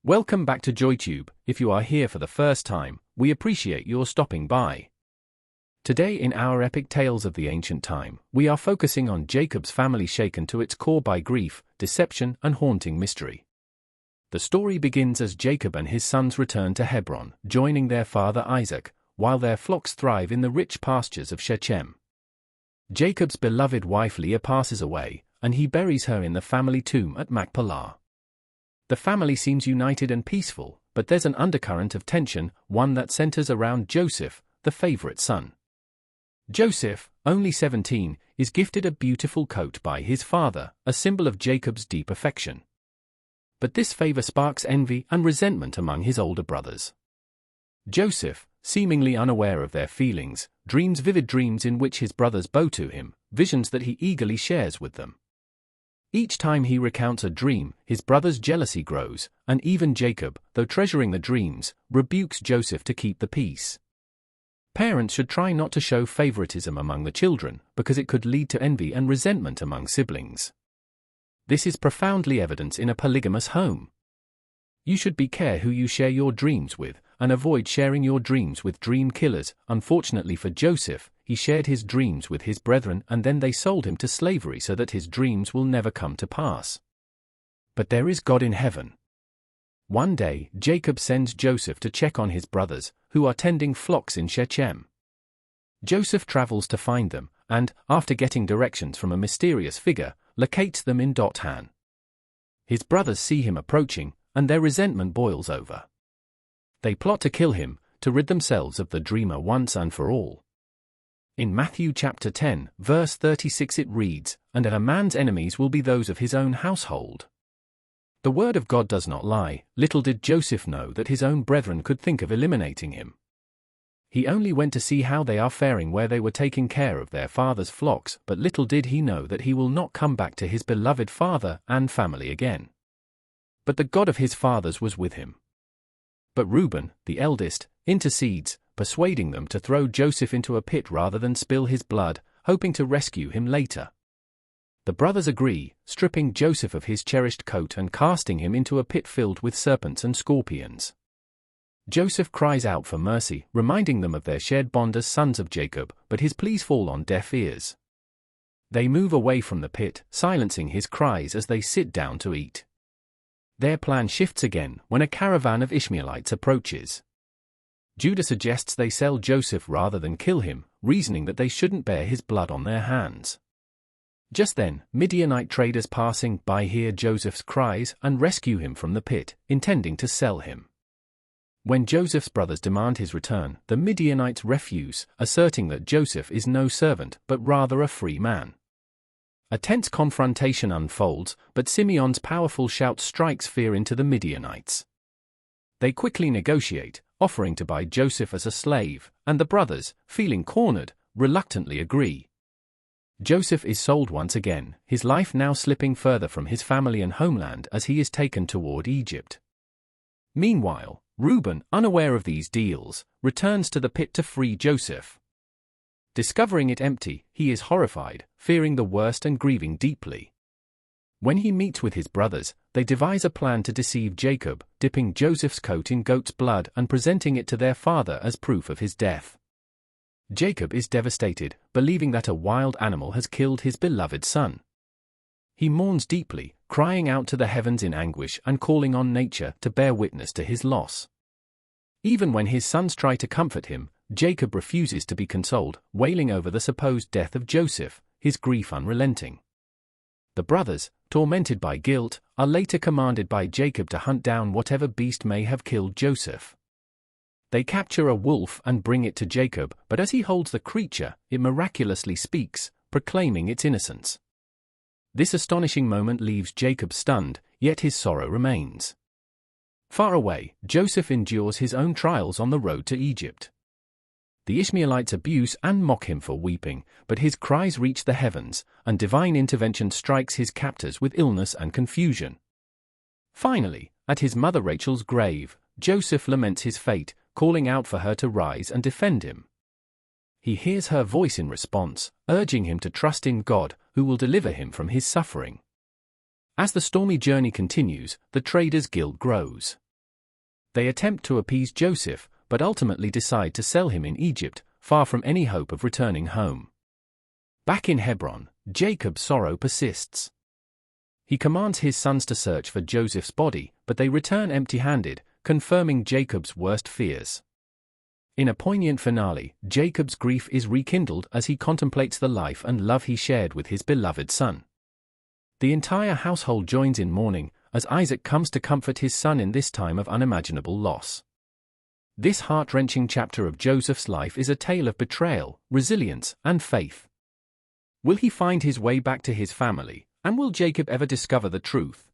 Welcome back to JoyTube. If you are here for the first time, we appreciate your stopping by. Today in our epic tales of the ancient time, we are focusing on Jacob's family shaken to its core by grief, deception, and haunting mystery. The story begins as Jacob and his sons return to Hebron, joining their father Isaac, while their flocks thrive in the rich pastures of Shechem. Jacob's beloved wife Leah passes away, and he buries her in the family tomb at Machpelah. The family seems united and peaceful, but there's an undercurrent of tension, one that centers around Joseph, the favorite son. Joseph, only 17, is gifted a beautiful coat by his father, a symbol of Jacob's deep affection. But this favor sparks envy and resentment among his older brothers. Joseph, seemingly unaware of their feelings, dreams vivid dreams in which his brothers bow to him, visions that he eagerly shares with them. Each time he recounts a dream, his brother's jealousy grows, and even Jacob, though treasuring the dreams, rebukes Joseph to keep the peace. Parents should try not to show favoritism among the children, because it could lead to envy and resentment among siblings. This is profoundly evident in a polygamous home. You should be careful who you share your dreams with, and avoid sharing your dreams with dream killers. Unfortunately for Joseph, he shared his dreams with his brethren and then they sold him to slavery so that his dreams will never come to pass. But there is God in heaven. One day, Jacob sends Joseph to check on his brothers, who are tending flocks in Shechem. Joseph travels to find them, and, after getting directions from a mysterious figure, locates them in Dothan. His brothers see him approaching, and their resentment boils over. They plot to kill him, to rid themselves of the dreamer once and for all. In Matthew chapter 10, verse 36 it reads, "And a man's enemies will be those of his own household." The word of God does not lie. Little did Joseph know that his own brethren could think of eliminating him. He only went to see how they are faring where they were taking care of their father's flocks, but little did he know that he will not come back to his beloved father and family again. But the God of his fathers was with him. But Reuben, the eldest, intercedes, persuading them to throw Joseph into a pit rather than spill his blood, hoping to rescue him later. The brothers agree, stripping Joseph of his cherished coat and casting him into a pit filled with serpents and scorpions. Joseph cries out for mercy, reminding them of their shared bond as sons of Jacob, but his pleas fall on deaf ears. They move away from the pit, silencing his cries as they sit down to eat. Their plan shifts again when a caravan of Ishmaelites approaches. Judah suggests they sell Joseph rather than kill him, reasoning that they shouldn't bear his blood on their hands. Just then, Midianite traders passing by hear Joseph's cries and rescue him from the pit, intending to sell him. When Joseph's brothers demand his return, the Midianites refuse, asserting that Joseph is no servant but rather a free man. A tense confrontation unfolds, but Simeon's powerful shout strikes fear into the Midianites. They quickly negotiate, offering to buy Joseph as a slave, and the brothers, feeling cornered, reluctantly agree. Joseph is sold once again, his life now slipping further from his family and homeland as he is taken toward Egypt. Meanwhile, Reuben, unaware of these deals, returns to the pit to free Joseph. Discovering it empty, he is horrified, fearing the worst and grieving deeply. When he meets with his brothers, they devise a plan to deceive Jacob, dipping Joseph's coat in goat's blood and presenting it to their father as proof of his death. Jacob is devastated, believing that a wild animal has killed his beloved son. He mourns deeply, crying out to the heavens in anguish and calling on nature to bear witness to his loss. Even when his sons try to comfort him, Jacob refuses to be consoled, wailing over the supposed death of Joseph, his grief unrelenting. The brothers, tormented by guilt, are later commanded by Jacob to hunt down whatever beast may have killed Joseph. They capture a wolf and bring it to Jacob, but as he holds the creature, it miraculously speaks, proclaiming its innocence. This astonishing moment leaves Jacob stunned, yet his sorrow remains. Far away, Joseph endures his own trials on the road to Egypt. The Ishmaelites abuse and mock him for weeping, but his cries reach the heavens, and divine intervention strikes his captors with illness and confusion. Finally, at his mother Rachel's grave, Joseph laments his fate, calling out for her to rise and defend him. He hears her voice in response, urging him to trust in God, who will deliver him from his suffering. As the stormy journey continues, the trader's guilt grows. They attempt to appease Joseph, but ultimately decide to sell him in Egypt, far from any hope of returning home. Back in Hebron, Jacob's sorrow persists. He commands his sons to search for Joseph's body, but they return empty-handed, confirming Jacob's worst fears. In a poignant finale, Jacob's grief is rekindled as he contemplates the life and love he shared with his beloved son. The entire household joins in mourning, as Isaac comes to comfort his son in this time of unimaginable loss. This heart-wrenching chapter of Joseph's life is a tale of betrayal, resilience, and faith. Will he find his way back to his family, and will Jacob ever discover the truth?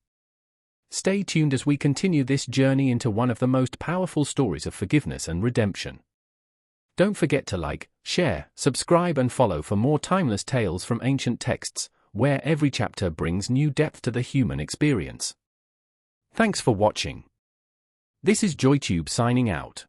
Stay tuned as we continue this journey into one of the most powerful stories of forgiveness and redemption. Don't forget to like, share, subscribe and follow for more timeless tales from ancient texts, where every chapter brings new depth to the human experience. Thanks for watching. This is JoyTube signing out.